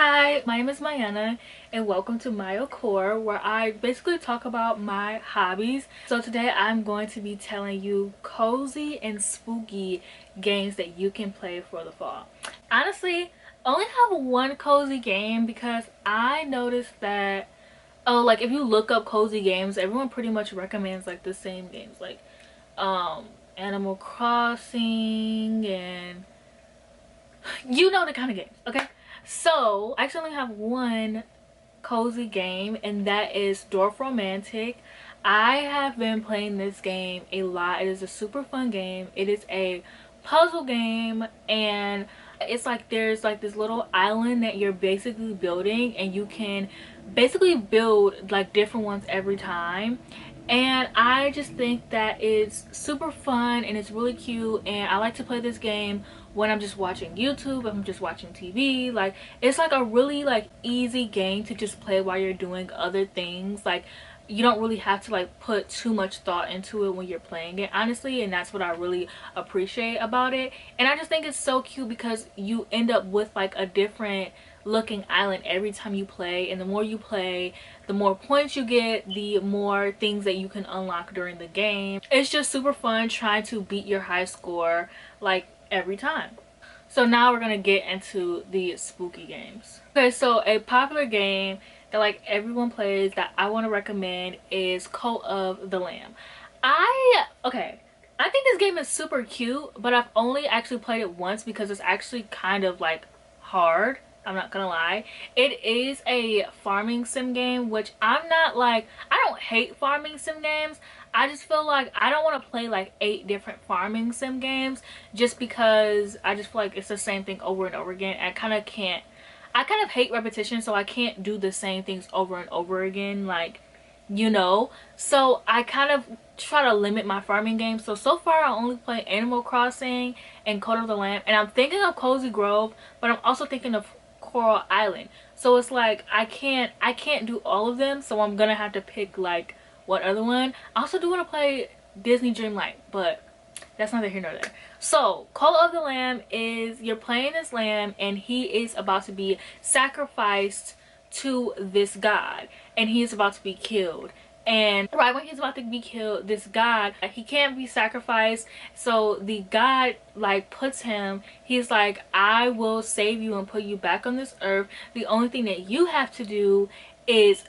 Hi, my name is Mayana and welcome to MyoCore, where I basically talk about my hobbies. So today I'm going to be telling you cozy and spooky games that you can play for the fall. Honestly, I only have one cozy game because I noticed that like if you look up cozy games, everyone pretty much recommends like the same games, like Animal Crossing and you know the kind of games, okay? So I actually only have one cozy game, and that is Dorfromantik. I have been playing this game a lot. It is a super fun game. It is a puzzle game, and it's like there's like this little island that you're basically building, and you can basically build like different ones every time. And I just think that it's super fun and it's really cute, and I like to play this game when I'm just watching YouTube, if I'm just watching TV. Like, it's like a really like easy game to just play while you're doing other things. Like, you don't really have to like put too much thought into it when you're playing it, honestly, and that's what I really appreciate about it. And I just think it's so cute because you end up with like a different looking island every time you play, and the more you play, the more points you get, the more things that you can unlock during the game. It's just super fun trying to beat your high score like every time. So now we're gonna get into the spooky games. Okay, so a popular game that like everyone plays that I want to recommend is Cult of the Lamb. I think this game is super cute, but I've only actually played it once because it's actually kind of like hard. I'm not gonna lie. It is a farming sim game, which I'm not like, I don't hate farming sim games. I just feel like I don't want to play like 8 different farming sim games just because I just feel like it's the same thing over and over again. I kind of hate repetition, so I can't do the same things over and over again, like, you know. So I kind of try to limit my farming games. So far I only play Animal Crossing and Cult of the Lamb, and I'm thinking of Cozy Grove, but I'm also thinking of Coral Island. So it's like I can't do all of them, so I'm gonna have to pick like what other one. I also do want to play Disney Dreamlight, but that's neither here nor there. So Call of the Lamb is, you're playing this lamb and he is about to be sacrificed to this god, and he is about to be killed. And right when he's about to be killed, this god, he can't be sacrificed, so the god like puts him, he's like, I will save you and put you back on this earth. The only thing that you have to do is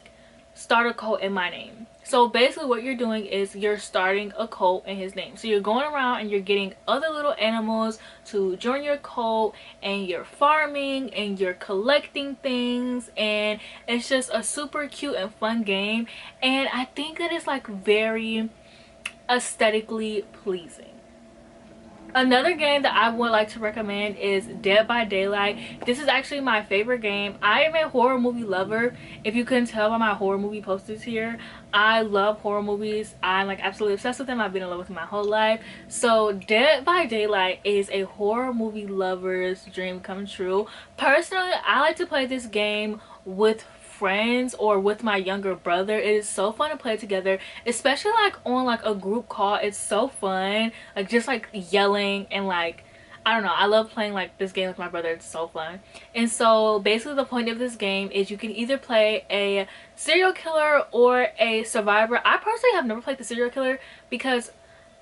start a cult in my name. So basically what you're doing is you're starting a cult in his name. So you're going around and you're getting other little animals to join your cult, and you're farming and you're collecting things, and it's just a super cute and fun game. And I think that it's like very aesthetically pleasing. Another game that I would like to recommend is Dead by Daylight. This is actually my favorite game. I am a horror movie lover. If you couldn't tell by my horror movie posters here, I love horror movies. I'm like absolutely obsessed with them. I've been in love with them my whole life. So Dead by Daylight is a horror movie lover's dream come true. Personally, I like to play this game with friends or with my younger brother. It is so fun to play together, especially like on like a group call. It's so fun, like just like yelling and like, I don't know, I love playing like this game with my brother. It's so fun. And so basically the point of this game is you can either play a serial killer or a survivor. I personally have never played the serial killer because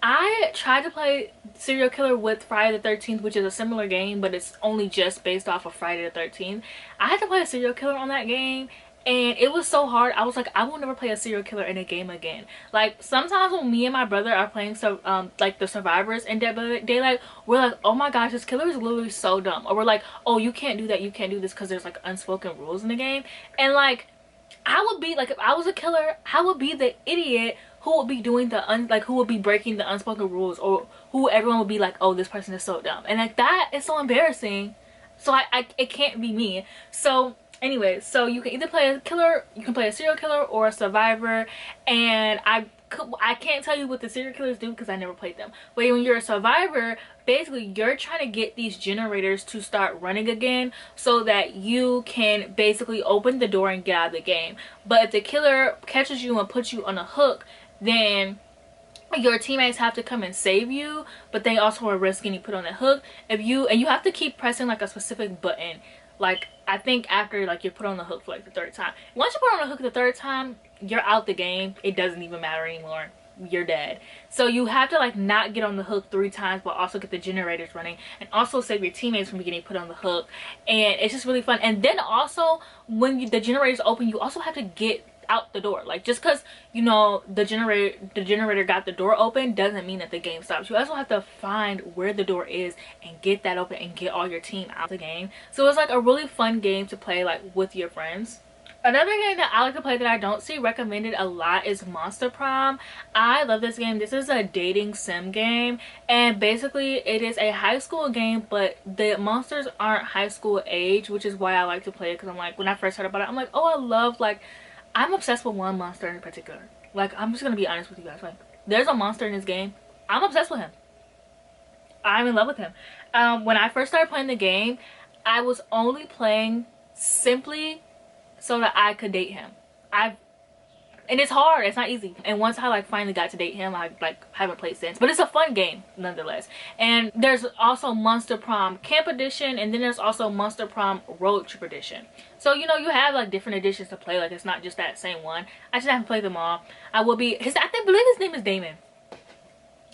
I tried to play serial killer with Friday the 13th, which is a similar game, but it's only just based off of Friday the 13th. I had to play a serial killer on that game, and it was so hard. I was like, I will never play a serial killer in a game again. Like, sometimes when me and my brother are playing like the survivors in Dead by Daylight, we're like, oh my gosh, this killer is literally so dumb. Or we're like, oh, you can't do that, you can't do this, because there's like unspoken rules in the game. And like, I would be like, if I was a killer, I would be the idiot who would be doing the who would be breaking the unspoken rules, or who everyone would be like, oh, this person is so dumb. And like, that is so embarrassing. So it can't be me. So anyway, so you can either play a killer, you can play a serial killer or a survivor. And I can't tell you what the serial killers do because I never played them. But when you're a survivor, basically you're trying to get these generators to start running again so that you can basically open the door and get out of the game. But if the killer catches you and puts you on a hook, then your teammates have to come and save you, but they also are risking you put on a hook. And you have to keep pressing like a specific button like I think after like you're put on the hook for like the third time. Once you put on the hook the third time, you're out the game. It doesn't even matter anymore. You're dead. So you have to like not get on the hook 3 times, but also get the generators running, and also save your teammates from getting put on the hook. And it's just really fun. And then also when the generators open, you also have to get out the door. Like, just because, you know, the generator got the door open doesn't mean that the game stops. You also have to find where the door is and get that open and get all your team out of the game. So it's like a really fun game to play like with your friends. Another game that I like to play that I don't see recommended a lot is Monster Prom. I love this game. This is a dating sim game, and basically it is a high school game, but the monsters aren't high school age, which is why I like to play it. Because I'm like, when I first heard about it, I'm like, oh, I love, like, I'm obsessed with one monster in particular. Like, I'm just gonna be honest with you guys. Like, there's a monster in this game. I'm obsessed with him. I'm in love with him. When I first started playing the game, I was only playing simply so that I could date him. And it's hard. It's not easy. And once I like finally got to date him, I like haven't played since. But it's a fun game nonetheless. And there's also Monster Prom Camp Edition, and then there's also Monster Prom Road Trip Edition. So, you know, you have like different editions to play. Like, it's not just that same one. I just haven't played them all. I believe his name is Damon.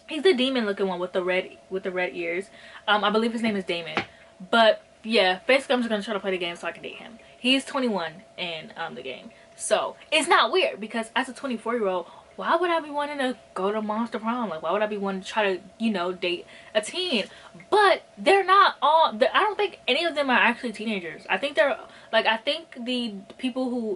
He's the demon looking one with the red ears. I believe his name is Damon. But yeah, basically I'm just gonna try to play the game so I can date him. He's 21 in the game. So it's not weird, because as a 24-year-old, why would I be wanting to go to Monster Prom? Like, why would I be wanting to try to, you know, date a teen? But they're not all, I don't think any of them are actually teenagers. I think they're, like, I think the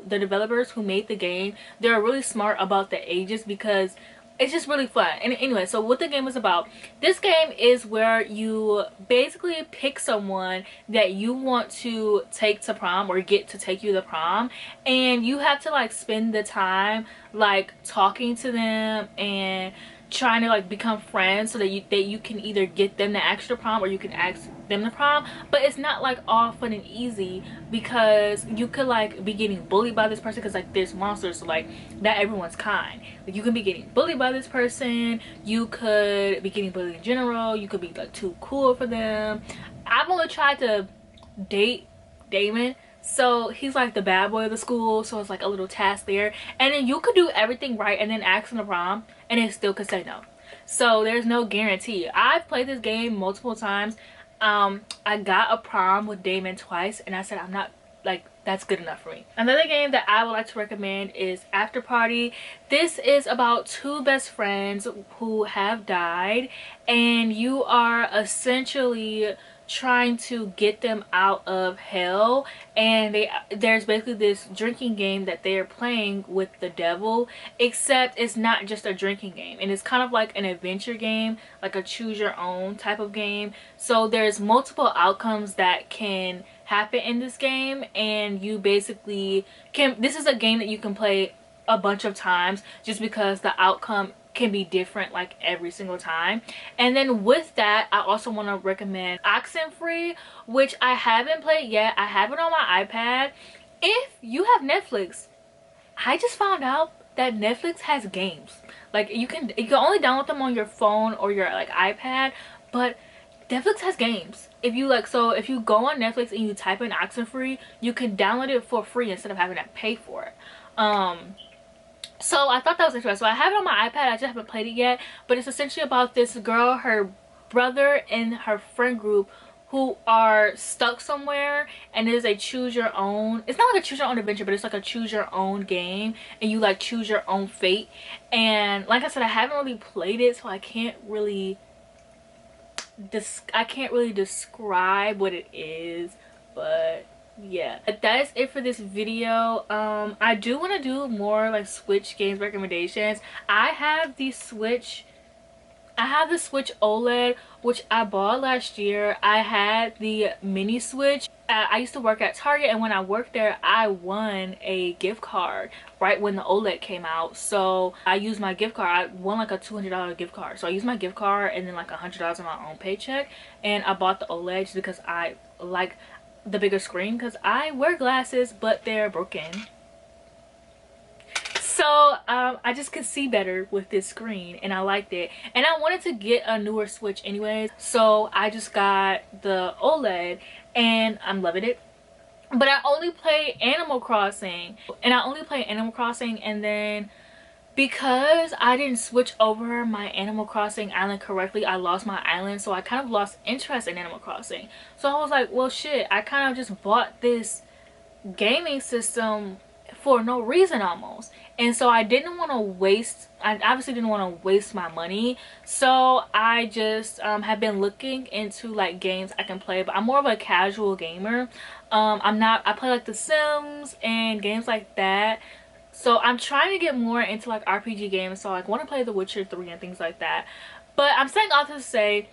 developers who made the game, they're really smart about the ages, because it's just really fun. And anyway, so what the game is about, this game is where you basically pick someone that you want to take to prom, or get to take you to prom, and you have to like spend the time like talking to them and trying to like become friends, so that you can either get them to ask your prom, or you can ask them to prom. But it's not like all fun and easy, because you could like be getting bullied by this person, because like there's monsters, so like not everyone's kind. Like, you can be getting bullied by this person, you could be getting bullied in general, you could be like too cool for them. I've only tried to date Damon, so he's like the bad boy of the school, so it's like a little task there. And then you could do everything right and then ask him to prom, and it still could say no. So there's no guarantee. I've played this game multiple times. I got a prom with Damon twice, and I said, I'm not, like, that's good enough for me. Another game that I would like to recommend is Afterparty. This is about 2 best friends who have died, and you are essentially trying to get them out of hell. And there's basically this drinking game that they are playing with the devil, except it's not just a drinking game, and it's kind of like an adventure game, like a choose your own type of game. So there's multiple outcomes that can happen in this game, and you basically this is a game that you can play a bunch of times, just because the outcome can be different like every single time. And then with that, I also want to recommend Oxenfree, which I haven't played yet. I have it on my iPad. If you have Netflix, I just found out that Netflix has games. Like, you can only download them on your phone or your like iPad, but Netflix has games. If you like, so if you go on Netflix and you type in Oxenfree, you can download it for free instead of having to pay for it. So I thought that was interesting. So I have it on my iPad. I just haven't played it yet. But it's essentially about this girl, her brother, and her friend group who are stuck somewhere, and it is a choose your own. It's not like a choose your own adventure, but it's like a choose your own game, and you like choose your own fate. And like I said, I haven't really played it, so I can't really describe what it is. But yeah, that is it for this video. I do want to do more like Switch games recommendations. I have the Switch OLED, which I bought last year. I had the mini Switch. I used to work at Target, and when I worked there, I won a gift card right when the OLED came out. So I used my gift card. I won like a $200 gift card. So I used my gift card and then like $100 of my own paycheck, and I bought the OLED just because I like the bigger screen, because I wear glasses but they're broken. So I just could see better with this screen, and I liked it, and I wanted to get a newer Switch anyways, so I just got the OLED, and I'm loving it. but I only play Animal Crossing, and then because I didn't switch over my Animal Crossing island correctly, I lost my island, so I kind of lost interest in Animal Crossing. So I was like, well shit, I kind of just bought this gaming system for no reason almost. And so I didn't want to waste, I obviously didn't want to waste my money, so I just have been looking into like games I can play. But I'm more of a casual gamer. I play like The Sims and games like that. So I'm trying to get more into like RPG games, so I like want to play The Witcher 3 and things like that. But I'm saying all this to say,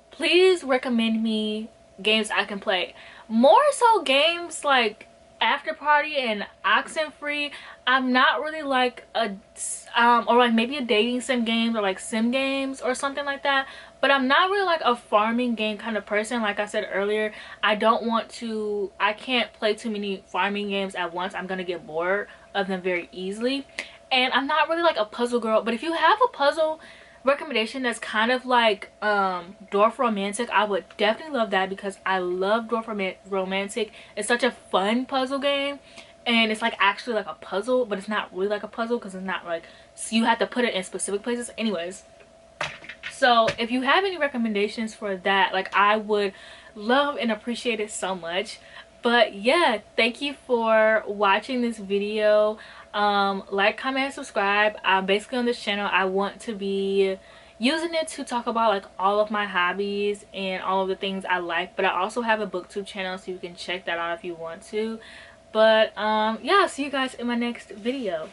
please recommend me games I can play. More so games like Afterparty and Oxenfree. I'm not really like a or like maybe a dating sim games or like sim games or something like that. But I'm not really like a farming game kind of person. Like I said earlier, I can't play too many farming games at once. I'm gonna get bored of them very easily. And I'm not really like a puzzle girl. But if you have a puzzle recommendation that's kind of like dwarf romantic, I would definitely love that, because I love romantic. It's such a fun puzzle game, and it's like actually like a puzzle, but it's not really like a puzzle because it's not like, so you have to put it in specific places. Anyways, so if you have any recommendations for that, like I would love and appreciate it so much. But yeah, thank you for watching this video. Like, comment, and subscribe. Basically on this channel I want to be using it to talk about like all of my hobbies and all of the things I like, but I also have a booktube channel, so you can check that out if you want to. But yeah, I'll see you guys in my next video.